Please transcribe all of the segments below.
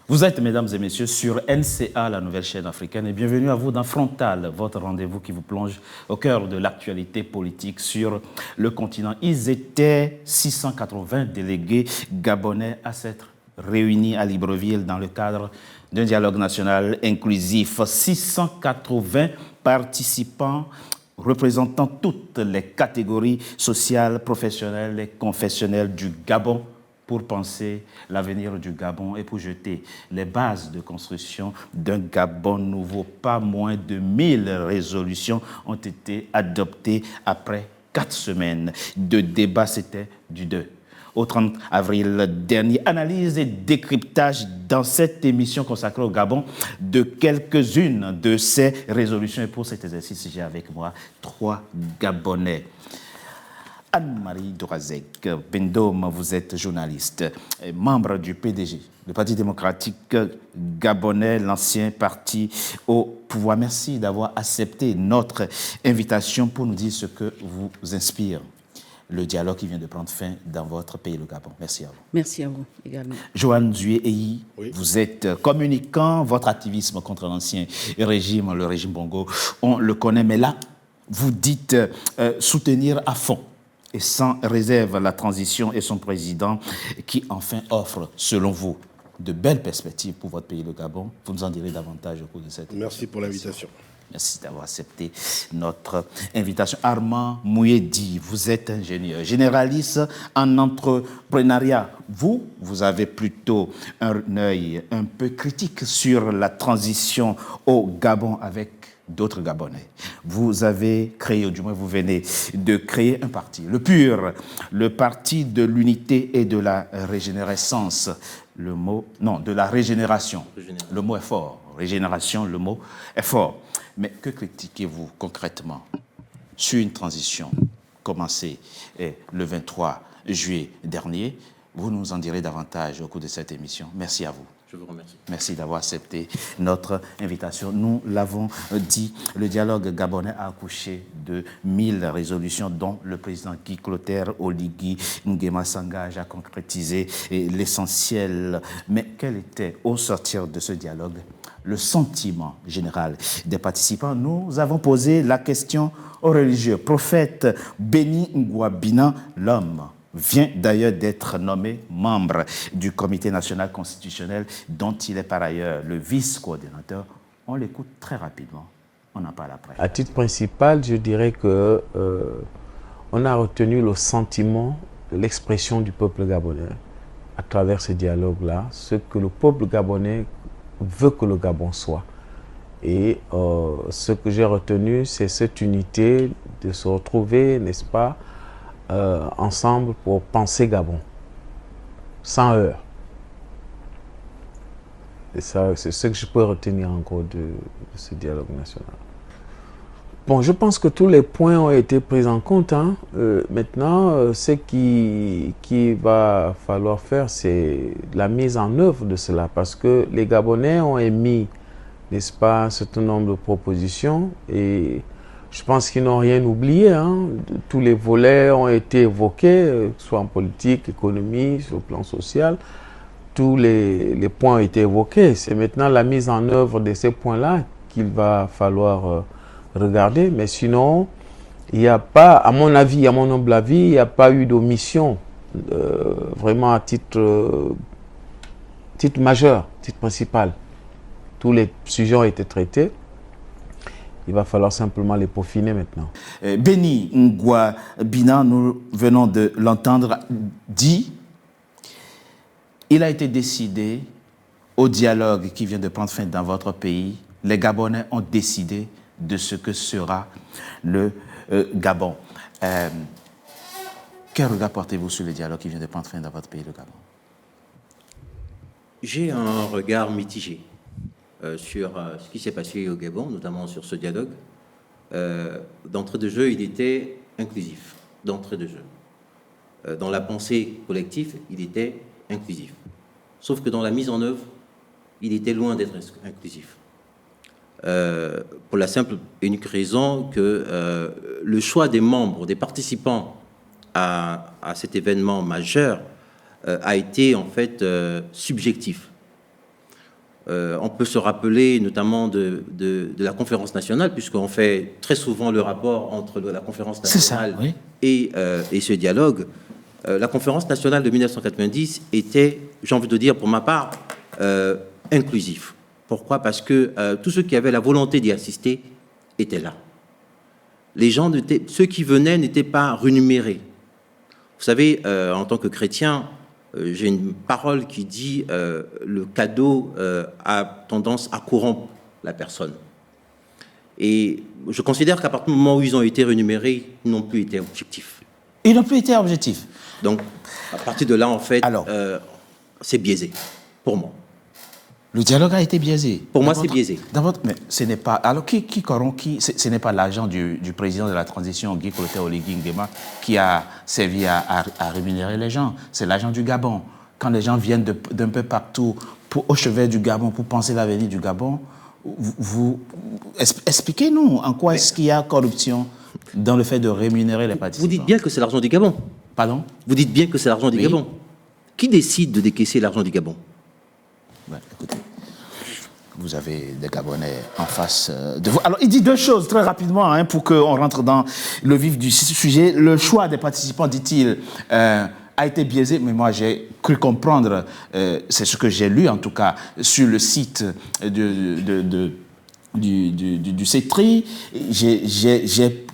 Vous êtes, mesdames et messieurs, sur NCA, la nouvelle chaîne africaine, et bienvenue à vous dans Frontal, votre rendez-vous qui vous plonge au cœur de l'actualité politique sur le continent. Ils étaient 680 délégués gabonais à s'être réunis à Libreville dans le cadre d'un dialogue national inclusif. 680 participants représentant toutes les catégories sociales, professionnelles et confessionnelles du Gabon, pour penser l'avenir du Gabon et pour jeter les bases de construction d'un Gabon nouveau. Pas moins de 1000 résolutions ont été adoptées après 4 semaines de débat. C'était du 2 au 30 avril dernier. Analyse et décryptage dans cette émission consacrée au Gabon de quelques-unes de ces résolutions. Et pour cet exercice, j'ai avec moi 3 Gabonais. Anne-Marie Dorazek, Bendom, vous êtes journaliste, membre du PDG, le Parti démocratique gabonais, l'ancien parti au pouvoir. Merci d'avoir accepté notre invitation pour nous dire ce que vous inspire le dialogue qui vient de prendre fin dans votre pays, le Gabon. Merci à vous. Merci à vous également. Joanne Dué-Eyi, oui. Vous êtes communicant, votre activisme contre l'ancien régime, le régime Bongo, on le connaît, mais là, vous dites soutenir à fond et sans réserve la transition et son président qui enfin offre, selon vous, de belles perspectives pour votre pays, le Gabon. Vous nous en direz davantage au cours de cette émission. Merci pour l'invitation. Merci d'avoir accepté notre invitation. Armand Mouyedi, vous êtes ingénieur, généraliste en entrepreneuriat. Vous avez plutôt un œil un peu critique sur la transition au Gabon avec d'autres Gabonais. Vous avez créé, ou du moins vous venez de créer un parti, le PUR, le Parti de l'unité et de la régénérescence. De la régénération. Le mot est fort. Régénération, le mot est fort. Mais que critiquez-vous concrètement sur une transition commencée le 23 juillet dernier? Vous nous en direz davantage au cours de cette émission. Merci à vous. Je vous remercie. Merci d'avoir accepté notre invitation. Nous l'avons dit, le dialogue gabonais a accouché de 1000 résolutions dont le président Guy Clotaire Oligui Nguema s'engage à concrétiser l'essentiel. Mais quel était, au sortir de ce dialogue, le sentiment général des participants? Nous avons posé la question aux religieux. Prophète Béni Nguabina, l'homme, vient d'ailleurs d'être nommé membre du Comité national constitutionnel dont il est par ailleurs le vice-coordinateur. On l'écoute très rapidement. On en parle après. À titre principal, je dirais que on a retenu le sentiment, l'expression du peuple gabonais à travers ce dialogue-là, ce que le peuple gabonais veut que le Gabon soit. Et ce que j'ai retenu, c'est cette unité de se retrouver, n'est-ce pas, ensemble pour penser Gabon, sans heurts. Et ça, c'est ce que je peux retenir en gros de ce dialogue national. Bon, je pense que tous les points ont été pris en compte. Maintenant, ce qui va falloir faire, c'est la mise en œuvre de cela, parce que les Gabonais ont émis, n'est-ce pas, un certain nombre de propositions et je pense qu'ils n'ont rien oublié. Tous les volets ont été évoqués, soit en politique, économie, sur le plan social. Tous les points ont été évoqués. C'est maintenant la mise en œuvre de ces points-là qu'il va falloir regarder. Mais sinon, il n'y a pas, à mon avis, à mon humble avis, il n'y a pas eu d'omission vraiment à titre majeur, titre principal. Tous les sujets ont été traités. Il va falloir simplement les peaufiner maintenant. Béni Nguabina, nous venons de l'entendre, dit, il a été décidé au dialogue qui vient de prendre fin dans votre pays, les Gabonais ont décidé de ce que sera le Gabon. Quel regard portez-vous sur le dialogue qui vient de prendre fin dans votre pays, le Gabon? J'ai un regard mitigé sur ce qui s'est passé au Gabon, notamment sur ce dialogue. D'entrée de jeu, il était inclusif. D'entrée de jeu. Dans la pensée collective, il était inclusif. Sauf que dans la mise en œuvre, il était loin d'être inclusif. Pour la simple et unique raison que le choix des membres, des participants à cet événement majeur a été en fait subjectif. On peut se rappeler notamment de la conférence nationale, puisqu'on fait très souvent le rapport entre la conférence nationale et ce dialogue. La conférence nationale de 1990 était, j'ai envie de dire pour ma part, inclusif. Pourquoi? Parce que tous ceux qui avaient la volonté d'y assister étaient là. Les gens, ceux qui venaient n'étaient pas rémunérés. Vous savez, en tant que chrétien, j'ai une parole qui dit le cadeau a tendance à corrompre la personne. Et je considère qu'à partir du moment où ils ont été rémunérés, ils n'ont plus été objectifs. Ils n'ont plus été objectifs. Donc, à partir de là, en fait, c'est biaisé, pour moi. Le dialogue a été biaisé. Pour moi, c'est biaisé. Mais ce n'est pas... Alors, ce n'est pas l'agent du président de la transition, Guy Clotaire Oligui Nguema, qui a servi à rémunérer les gens. C'est l'agent du Gabon. Quand les gens viennent d'un peu partout au chevet du Gabon pour penser l'avenir du Gabon, expliquez-nous en quoi est-ce qu'il y a corruption dans le fait de rémunérer les participants. Vous dites bien que c'est l'argent du Gabon. Pardon? Vous dites bien que c'est l'argent du Gabon. Qui décide de décaisser l'argent du Gabon? Écoutez, vous avez des Gabonais en face de vous. Alors, il dit deux choses très rapidement pour qu'on rentre dans le vif du sujet. Le choix des participants, dit-il, a été biaisé, mais moi j'ai cru comprendre, c'est ce que j'ai lu en tout cas sur le site du CETRI, j'ai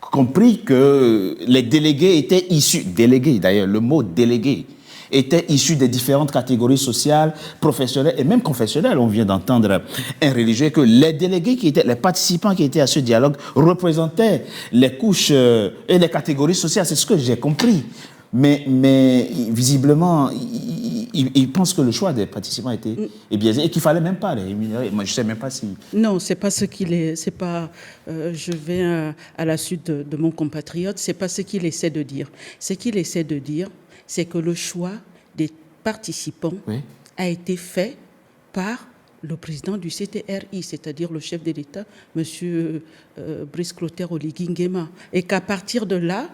compris que les délégués étaient issus, délégués d'ailleurs, le mot délégué, étaient issus des différentes catégories sociales, professionnelles et même confessionnelles. On vient d'entendre un religieux que les délégués les participants qui étaient à ce dialogue représentaient les couches et les catégories sociales. C'est ce que j'ai compris. Mais visiblement, ils pensent que le choix des participants est biaisé et qu'il ne fallait même pas les rémunérer. Moi, je ne sais même pas si... Non, ce n'est pas ce qu'il est... C'est pas, je vais à la suite de mon compatriote, ce n'est pas ce qu'il essaie de dire. Ce qu'il essaie de dire, c'est que le choix des participants a été fait par le président du CTRI, c'est-à-dire le chef de l'État, M. Brice Clotaire Oligui Nguema. Et qu'à partir de là,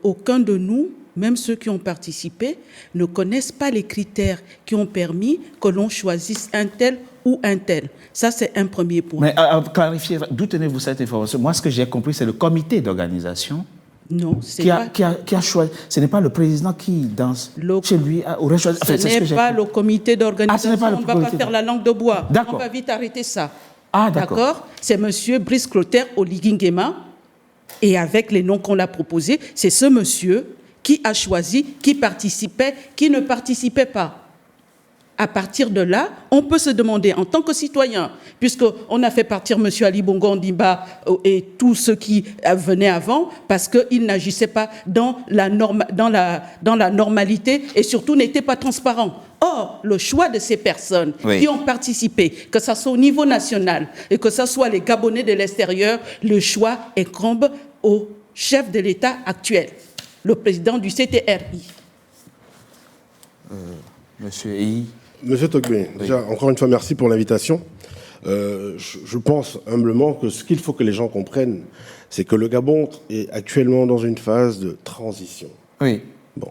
aucun de nous, même ceux qui ont participé, ne connaissent pas les critères qui ont permis que l'on choisisse un tel ou un tel. Ça, c'est un premier point. Mais clarifiez, d'où tenez-vous cette information? Moi, ce que j'ai compris, c'est le comité d'organisation qui a choisi. Ce n'est pas le président qui, chez lui, aurait choisi. Enfin, ce n'est pas le comité d'organisation. On ne va pas faire la langue de bois. On va vite arrêter ça. D'accord. C'est M. Brice Clotaire Oligui Nguema. Et avec les noms qu'on l'a proposés, c'est ce monsieur qui a choisi, qui participait, qui ne participait pas. À partir de là, on peut se demander, en tant que citoyen, puisqu'on a fait partir M. Ali Bongo Ondimba et tous ceux qui venaient avant, parce qu'ils n'agissaient pas dans la normalité et surtout n'étaient pas transparents. Or, le choix de ces personnes qui ont participé, que ce soit au niveau national et que ce soit les Gabonais de l'extérieur, le choix incombe au chef de l'État actuel, le président du CTRI. Monsieur I. Monsieur Togbé, déjà, encore une fois, merci pour l'invitation. Je pense humblement que ce qu'il faut que les gens comprennent, c'est que le Gabon est actuellement dans une phase de transition. Oui. Bon.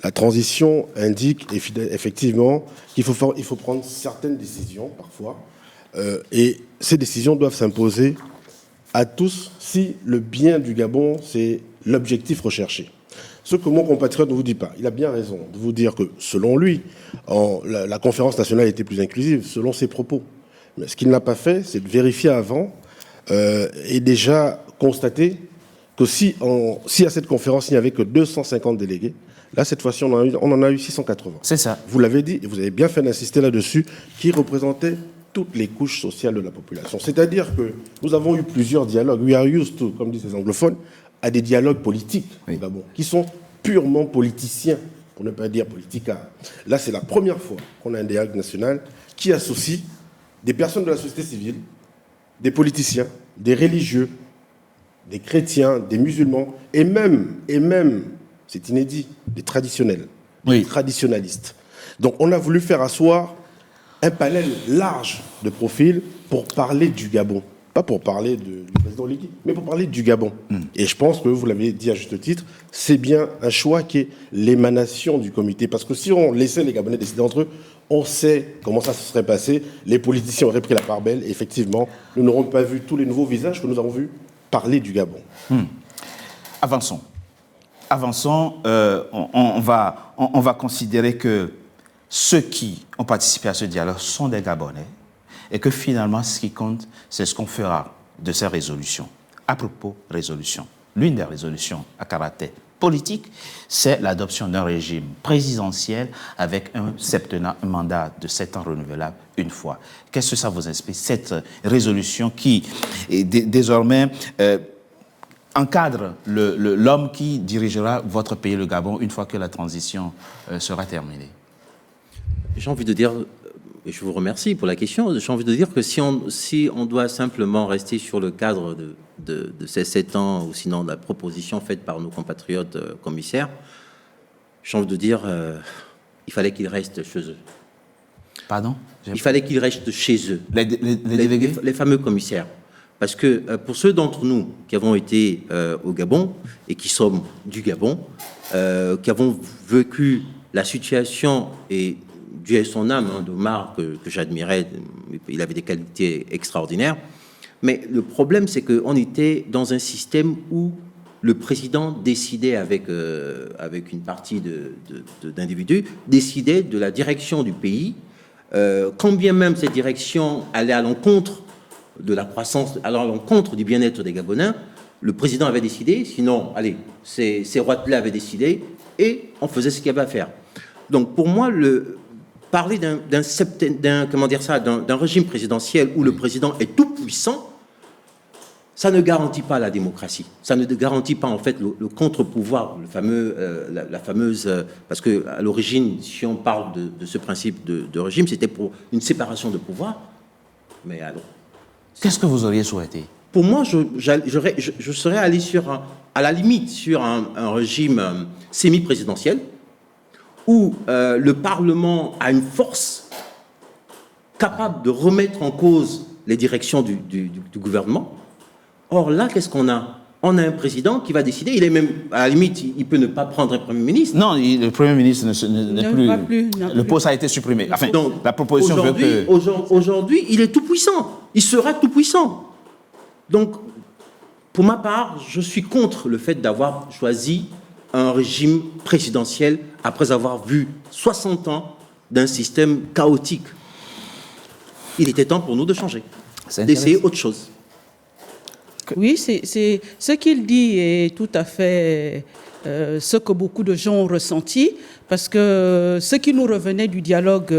La transition indique effectivement qu'il faut prendre certaines décisions, parfois, et ces décisions doivent s'imposer à tous si le bien du Gabon, c'est l'objectif recherché. Ce que mon compatriote ne vous dit pas, il a bien raison de vous dire que, selon lui, la conférence nationale était plus inclusive, selon ses propos. Mais ce qu'il n'a pas fait, c'est de vérifier avant et déjà constater que si à cette conférence, il n'y avait que 250 délégués, là, cette fois-ci, on en a eu 680. C'est ça. Vous l'avez dit, et vous avez bien fait d'insister là-dessus, qui représentaient toutes les couches sociales de la population. C'est-à-dire que nous avons eu plusieurs dialogues. We are used to, comme disent les anglophones, à des dialogues politiques au Gabon, qui sont purement politiciens, pour ne pas dire politica. Là, c'est la première fois qu'on a un dialogue national qui associe des personnes de la société civile, des politiciens, des religieux, des chrétiens, des musulmans, et même, c'est inédit, des traditionnels, des traditionalistes. Donc, on a voulu faire asseoir un panel large de profils pour parler du Gabon. pas pour parler du président Oligui, mais pour parler du Gabon. Et je pense que, vous l'avez dit à juste titre, c'est bien un choix qui est l'émanation du comité. Parce que si on laissait les Gabonais décider entre eux, on sait comment ça se serait passé. Les politiciens auraient pris la part belle. Et effectivement, nous n'aurons pas vu tous les nouveaux visages que nous avons vus parler du Gabon. Avançons. On va considérer que ceux qui ont participé à ce dialogue sont des Gabonais et que finalement, ce qui compte, c'est ce qu'on fera de ces résolutions. À propos résolutions, l'une des résolutions à caractère politique, c'est l'adoption d'un régime présidentiel avec un septennat, un mandat de 7 ans renouvelable une fois. Qu'est-ce que ça vous inspire, cette résolution qui, désormais, encadre l'homme qui dirigera votre pays, le Gabon, une fois que la transition sera terminée? J'ai envie de dire, et je vous remercie pour la question, j'ai envie de dire que si on doit simplement rester sur le cadre de ces 7 ans, ou sinon de la proposition faite par nos compatriotes commissaires, j'ai envie de dire, il fallait qu'ils restent chez eux. Pardon? Il fallait qu'ils restent chez eux. Les délégués? Les fameux commissaires. Parce que pour ceux d'entre nous qui avons été au Gabon et qui sommes du Gabon, qui avons vécu la situation et Dieu ait son âme, d'Omar, que j'admirais, il avait des qualités extraordinaires. Mais le problème, c'est qu'on était dans un système où le président décidait avec une partie d'individus, décidait de la direction du pays, quand bien même cette direction allait à l'encontre de la croissance, à l'encontre du bien-être des Gabonais, le président avait décidé, sinon, allez, ces rois-là avaient décidé, et on faisait ce qu'il y avait à faire. Donc, pour moi, parler d'un régime présidentiel où le président est tout puissant, ça ne garantit pas la démocratie. Ça ne garantit pas, en fait, le contre-pouvoir, la fameuse... parce qu'à l'origine, si on parle de ce principe de régime, c'était pour une séparation de pouvoir. Mais alors... Qu'est-ce que vous auriez souhaité? Pour moi, je serais allé à la limite sur un régime semi-présidentiel où le Parlement a une force capable de remettre en cause les directions du gouvernement. Or là, qu'est-ce qu'on a? On a un président qui va décider, il est même, à la limite, il peut ne pas prendre un Premier ministre. Non, le Premier ministre n'est plus... Le poste a été supprimé. Enfin, donc, la proposition veut que... Aujourd'hui, il est tout puissant. Il sera tout puissant. Donc, pour ma part, je suis contre le fait d'avoir choisi un régime présidentiel après avoir vu 60 ans d'un système chaotique. Il était temps pour nous de changer, d'essayer autre chose. Oui, c'est ce qu'il dit est tout à fait ce que beaucoup de gens ont ressenti, parce que ce qui nous revenait du dialogue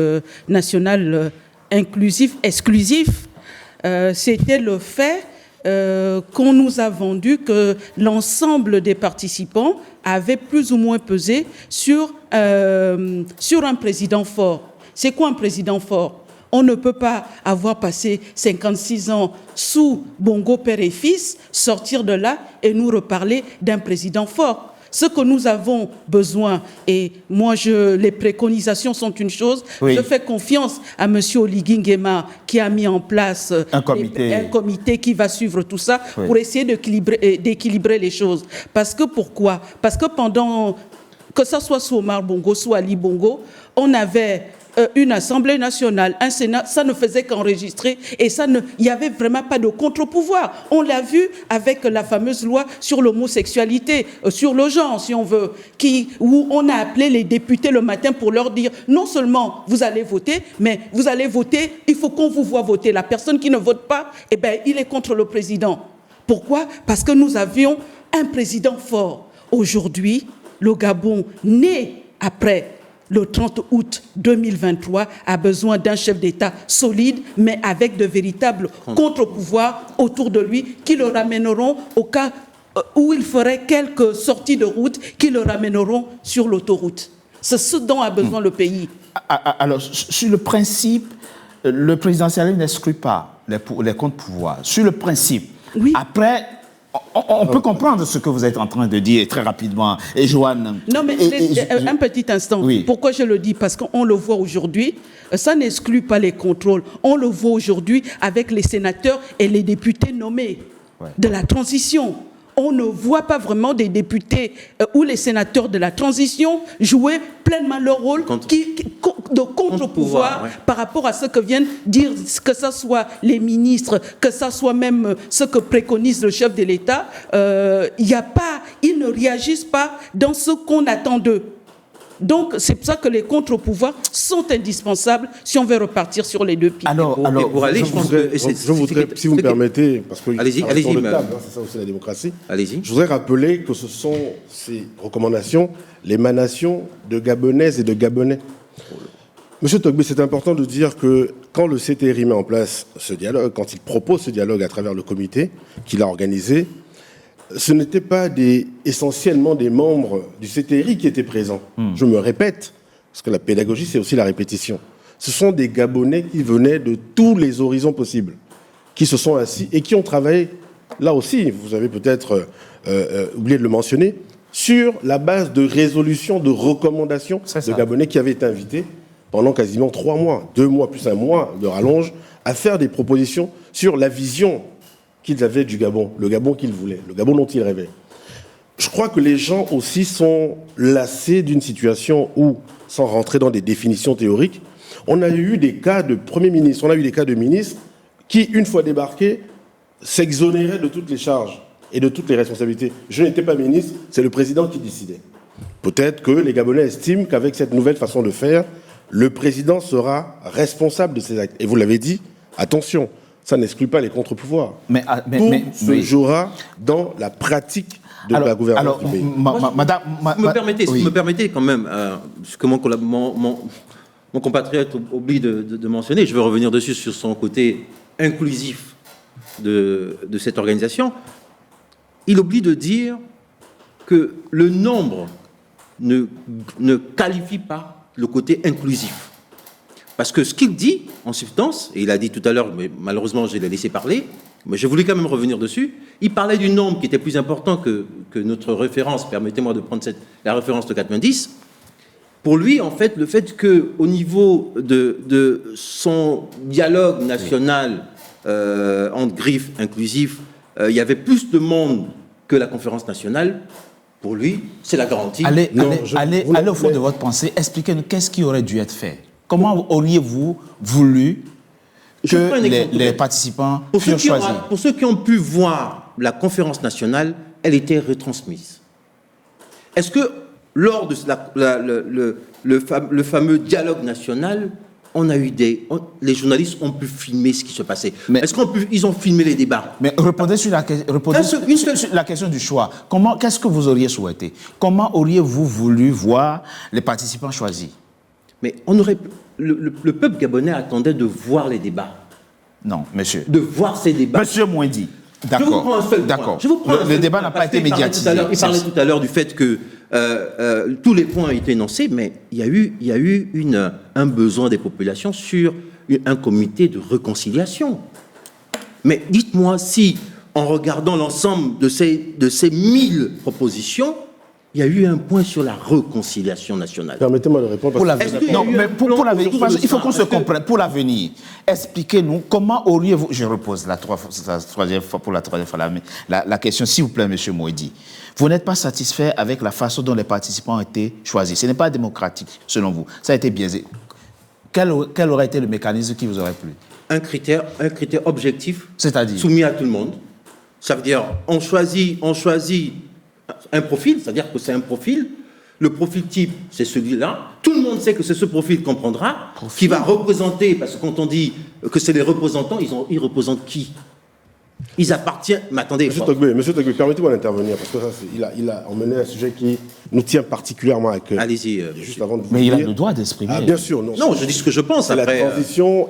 national inclusif, exclusif, c'était le fait qu'on nous a vendu que l'ensemble des participants avaient plus ou moins pesé sur un président fort. C'est quoi un président fort? On ne peut pas avoir passé 56 ans sous Bongo père et fils, sortir de là et nous reparler d'un président fort. Ce que nous avons besoin, et moi les préconisations sont une chose, oui. Je fais confiance à M. Oligui Nguema qui a mis en place un comité qui va suivre tout ça, oui. Pour essayer d'équilibrer les choses. Parce que pourquoi? Parce que pendant, que ce soit sous Omar Bongo, sous Ali Bongo, on avait... une Assemblée nationale, un Sénat, ça ne faisait qu'enregistrer et il n'y avait vraiment pas de contre-pouvoir. On l'a vu avec la fameuse loi sur l'homosexualité, sur le genre, si on veut, où on a appelé les députés le matin pour leur dire non seulement vous allez voter, mais vous allez voter, il faut qu'on vous voit voter. La personne qui ne vote pas, eh ben, il est contre le président. Pourquoi? Parce que nous avions un président fort. Aujourd'hui, le Gabon, né après le 30 août 2023, a besoin d'un chef d'État solide, mais avec de véritables contre-pouvoirs autour de lui qui le ramèneront au cas où il ferait quelques sorties de route qui le ramèneront sur l'autoroute. C'est ce dont a besoin le pays. Alors, sur le principe, le présidentialisme n'exclut pas les contre-pouvoirs. Sur le principe, oui. Après On peut comprendre ce que vous êtes en train de dire très rapidement. Et Joanne... Non, mais un petit instant. Oui. Pourquoi je le dis? Parce qu'on le voit aujourd'hui, ça n'exclut pas les contrôles. On le voit aujourd'hui avec les sénateurs et les députés nommés de la transition. On ne voit pas vraiment des députés ou les sénateurs de la transition jouer pleinement leur rôle de contre-pouvoir par rapport à ce que viennent dire, que ce soit les ministres, que ce soit même ce que préconise le chef de l'État. Ils ne réagissent pas dans ce qu'on attend d'eux. Donc, c'est pour ça que les contre-pouvoirs sont indispensables si on veut repartir sur les deux pieds. Alors, pour aller, je voudrais, si vous me permettez, parce que allez-y, c'est ça aussi la démocratie. Allez-y. Je voudrais rappeler que ce sont ces recommandations l'émanation de Gabonaises et de Gabonais. Monsieur Togbe, c'est important de dire que quand le CTRI met en place ce dialogue, quand il propose ce dialogue à travers le comité qu'il a organisé, ce n'étaient pas essentiellement des membres du CTRI qui étaient présents. Je me répète, parce que la pédagogie, c'est aussi la répétition. Ce sont des Gabonais qui venaient de tous les horizons possibles, qui se sont assis et qui ont travaillé, là aussi, vous avez peut-être oublié de le mentionner, sur la base de résolutions, de recommandations de Gabonais qui avaient été invités pendant quasiment 3 mois, 2 mois plus 1 mois de rallonge, à faire des propositions sur la vision qu'ils avaient du Gabon, le Gabon qu'ils voulaient, le Gabon dont ils rêvaient. Je crois que les gens aussi sont lassés d'une situation où, sans rentrer dans des définitions théoriques, on a eu des cas de premiers ministres, on a eu des cas de ministres qui, une fois débarqués, s'exonéraient de toutes les charges et de toutes les responsabilités. Je n'étais pas ministre, c'est le président qui décidait. Peut-être que les Gabonais estiment qu'avec cette nouvelle façon de faire, le président sera responsable de ses actes. Et vous l'avez dit, attention, ça n'exclut pas les contre-pouvoirs. Tout se jouera dans la pratique de la gouvernance du pays. Si vous me permettez quand même, ce que mon compatriote oublie de mentionner, je veux revenir dessus sur son côté inclusif de cette organisation. Il oublie de dire que le nombre ne qualifie pas le côté inclusif. Parce que ce qu'il dit, en substance, et il a dit tout à l'heure, mais malheureusement je l'ai laissé parler, mais je voulais quand même revenir dessus, il parlait du nombre qui était plus important que notre référence, permettez-moi de prendre la référence de 90. Pour lui, en fait, le fait qu'au niveau de son dialogue national entre griffes, inclusif, il y avait plus de monde que la conférence nationale, pour lui, c'est la garantie. Allez au fond de votre pensée, expliquez-nous qu'est-ce qui aurait dû être fait. Comment auriez-vous voulu que les participants furent choisis? Pour ceux qui ont pu voir la conférence nationale, elle était retransmise. Est-ce que lors de le fameux dialogue national, les journalistes ont pu filmer ce qui se passait? Est-ce qu'ils ont filmé les débats? Mais répondez sur la question du choix. Qu'est-ce que vous auriez souhaité? Comment auriez-vous voulu voir les participants choisis? Mais le peuple gabonais attendait de voir les débats. Non, monsieur. De voir ces débats. Monsieur Mouendi, d'accord. Le débat n'a pas été médiatisé. Il parlait tout à l'heure du fait que tous les points ont été énoncés, mais il y a eu un besoin des populations sur un comité de réconciliation. Mais dites-moi si, en regardant l'ensemble de ces 1000 propositions, il y a eu un point sur la réconciliation nationale. Permettez-moi de répondre. Pour l'avenir. Non, mais pour l'avenir, il faut qu'on se comprenne. Pour l'avenir, expliquez-nous comment auriez-vous... Je repose la troisième fois la question, s'il vous plaît, monsieur Mouendi. Vous n'êtes pas satisfait avec la façon dont les participants ont été choisis. Ce n'est pas démocratique, selon vous. Ça a été biaisé. Quel aurait été le mécanisme qui vous aurait plu? Un critère objectif, c'est-à-dire soumis à tout le monde. Ça veut dire, on choisit un profil, c'est-à-dire que c'est un profil. Le profil type, c'est celui-là. Tout le monde sait que c'est ce profil qu'on prendra, qui va représenter, parce que quand on dit que c'est les représentants, ils représentent qui? Ils appartiennent... Mais attendez... Monsieur Togbe, permettez-moi d'intervenir, parce que ça, il a emmené un sujet qui nous tient particulièrement à cœur. Allez-y. Juste avant de vous Mais dire, il a le droit d'exprimer. Ah, bien sûr. Non, je dis ce que je pense. Après,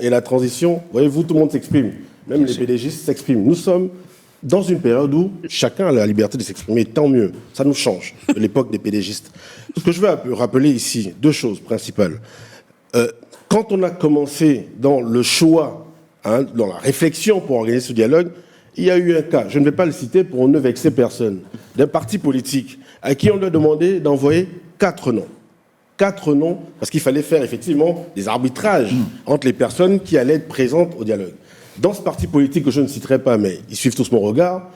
la transition, voyez-vous, tout le monde s'exprime. Même les PDGistes s'expriment. Nous sommes dans une période où chacun a la liberté de s'exprimer, tant mieux. Ça nous change de l'époque des PDGistes. Ce que je veux rappeler ici, 2 choses principales. Quand on a commencé dans le choix, dans la réflexion pour organiser ce dialogue, il y a eu un cas, je ne vais pas le citer pour ne vexer personne, d'un parti politique à qui on lui a demandé d'envoyer 4 noms. 4 noms, parce qu'il fallait faire effectivement des arbitrages entre les personnes qui allaient être présentes au dialogue. Dans ce parti politique que je ne citerai pas, mais ils suivent tous mon regard,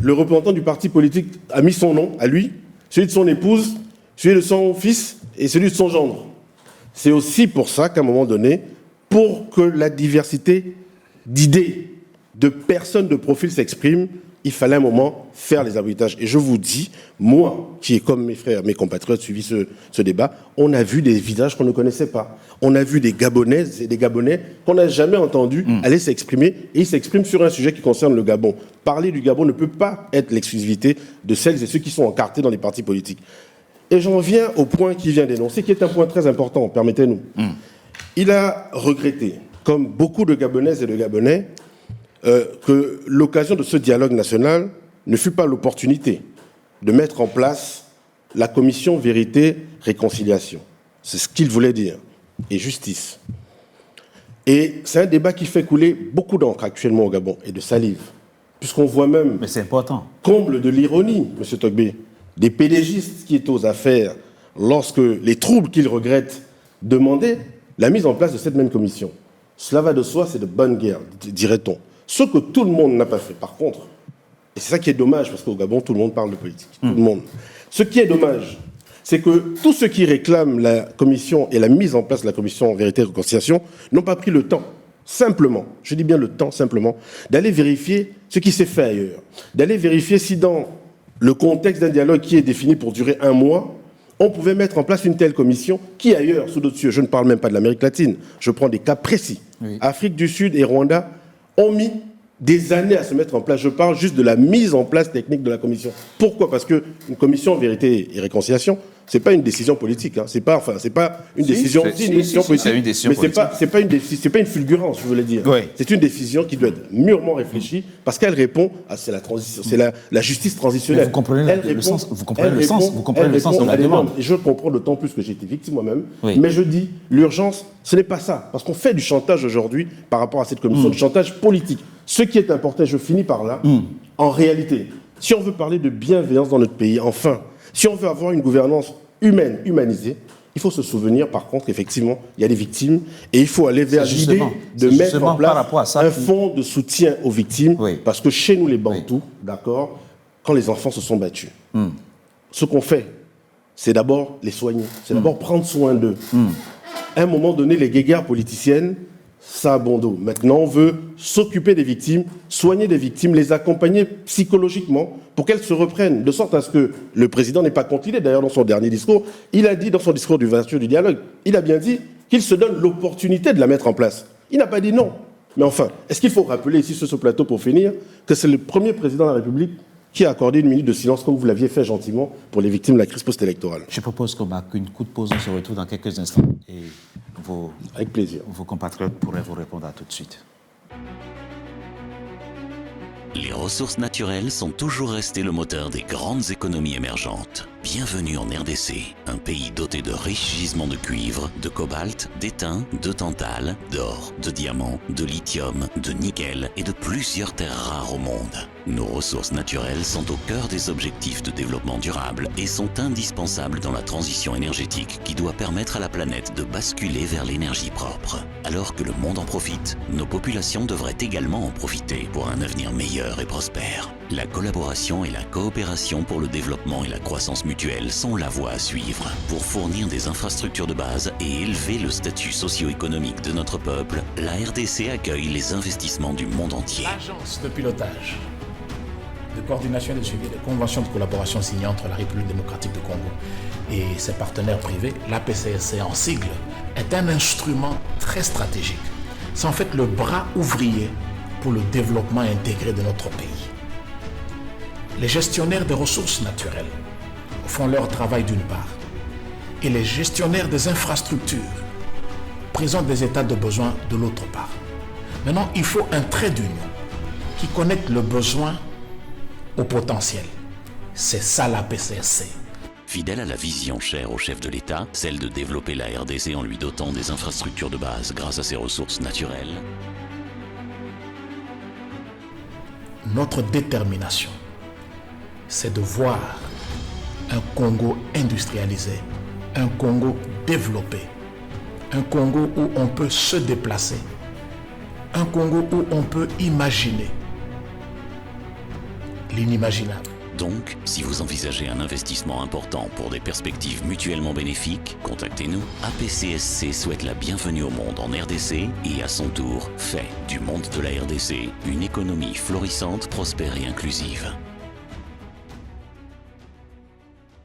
le représentant du parti politique a mis son nom à lui, celui de son épouse, celui de son fils et celui de son gendre. C'est aussi pour ça qu'à un moment donné, pour que la diversité d'idées, de personnes, de profils s'expriment, il fallait un moment faire les arbitrages. Et je vous dis, moi, qui ai comme mes frères, mes compatriotes, suivi ce débat, on a vu des visages qu'on ne connaissait pas. On a vu des Gabonaises et des Gabonais qu'on n'a jamais entendus aller s'exprimer. Et ils s'expriment sur un sujet qui concerne le Gabon. Parler du Gabon ne peut pas être l'exclusivité de celles et ceux qui sont encartés dans les partis politiques. Et j'en viens au point qu'il vient d'énoncer, qui est un point très important, permettez-nous. Il a regretté, comme beaucoup de Gabonaises et de Gabonais, que l'occasion de ce dialogue national ne fut pas l'opportunité de mettre en place la commission vérité-réconciliation. C'est ce qu'il voulait dire. Et justice. Et c'est un débat qui fait couler beaucoup d'encre actuellement au Gabon, et de salive. Puisqu'on voit même, Mais c'est important. comble de l'ironie, M. Togbé, des PDGistes qui étaient aux affaires lorsque les troubles qu'ils regrettent demandaient la mise en place de cette même commission. Cela va de soi, c'est de bonne guerre, dirait-on. Ce que tout le monde n'a pas fait, par contre, et c'est ça qui est dommage, parce qu'au Gabon, tout le monde parle de politique, tout le monde. Ce qui est dommage, c'est que tous ceux qui réclament la commission et la mise en place de la commission Vérité et Réconciliation n'ont pas pris le temps, simplement, je dis bien le temps simplement, d'aller vérifier ce qui s'est fait ailleurs, d'aller vérifier si dans le contexte d'un dialogue qui est défini pour durer 1 mois, on pouvait mettre en place une telle commission qui ailleurs, sous d'autres cieux, je ne parle même pas de l'Amérique latine, je prends des cas précis, Afrique du Sud et Rwanda, ont mis des années à se mettre en place. Je parle juste de la mise en place technique de la commission. Pourquoi ? Parce qu'une commission Vérité et Réconciliation, ce n'est pas une décision politique. Hein. C'est pas une décision politique. C'est une décision politique. Mais c'est pas une fulgurance, je voulais dire. Oui. C'est une décision qui doit être mûrement réfléchie parce qu'elle répond à la justice transitionnelle. Mais vous comprenez le sens de la demande. Et je comprends d'autant plus que j'ai été victime moi-même. Oui. Mais je dis, l'urgence, ce n'est pas ça. Parce qu'on fait du chantage aujourd'hui par rapport à cette commission, du chantage politique. Ce qui est important, je finis par là, en réalité, si on veut parler de bienveillance dans notre pays, enfin, si on veut avoir une gouvernance humaine, humanisée, il faut se souvenir, par contre, effectivement, il y a des victimes, et il faut aller vers l'idée de mettre en place un fonds de soutien aux victimes, parce que chez nous, les Bantous, d'accord, quand les enfants se sont battus, ce qu'on fait, c'est d'abord les soigner, c'est d'abord prendre soin d'eux. À un moment donné, les guéguerres politiciennes, ça a bon dos. Maintenant, on veut s'occuper des victimes, soigner des victimes, les accompagner psychologiquement pour qu'elles se reprennent, de sorte à ce que le président n'est pas contre l'idée. D'ailleurs, dans son dernier discours, il a dit, dans son discours d'ouverture du dialogue, il a bien dit qu'il se donne l'opportunité de la mettre en place. Il n'a pas dit non. Mais enfin, est-ce qu'il faut rappeler ici sur ce plateau, pour finir, que c'est le premier président de la République qui a accordé 1 minute de silence, comme vous l'aviez fait gentiment, pour les victimes de la crise post-électorale. Je propose qu'on marque une courte pause, on se retrouve dans quelques instants. Et avec plaisir. Vos compatriotes pourraient vous répondre à tout de suite. Les ressources naturelles sont toujours restées le moteur des grandes économies émergentes. Bienvenue en RDC, un pays doté de riches gisements de cuivre, de cobalt, d'étain, de tantale, d'or, de diamants, de lithium, de nickel et de plusieurs terres rares au monde. Nos ressources naturelles sont au cœur des objectifs de développement durable et sont indispensables dans la transition énergétique qui doit permettre à la planète de basculer vers l'énergie propre. Alors que le monde en profite, nos populations devraient également en profiter pour un avenir meilleur et prospère. La collaboration et la coopération pour le développement et la croissance mutuelle sont la voie à suivre pour fournir des infrastructures de base et élever le statut socio-économique de notre peuple. La RDC accueille les investissements du monde entier. L'agence de pilotage, de coordination et de suivi des conventions de collaboration signées entre la République démocratique du Congo et ses partenaires privés, l'APCSC en sigle, est un instrument très stratégique. C'est en fait le bras ouvrier pour le développement intégré de notre pays. Les gestionnaires des ressources naturelles font leur travail d'une part, et les gestionnaires des infrastructures présentent des états de besoin de l'autre part. Maintenant, il faut un trait d'union qui connecte le besoin au potentiel. C'est ça la PCSC. Fidèle à la vision chère au chef de l'État, celle de développer la RDC en lui dotant des infrastructures de base grâce à ses ressources naturelles, notre détermination, c'est de voir un Congo industrialisé, un Congo développé, un Congo où on peut se déplacer, un Congo où on peut imaginer l'inimaginable. Donc, si vous envisagez un investissement important pour des perspectives mutuellement bénéfiques, contactez-nous. APCSC souhaite la bienvenue au monde en RDC et à son tour fait du monde de la RDC une économie florissante, prospère et inclusive.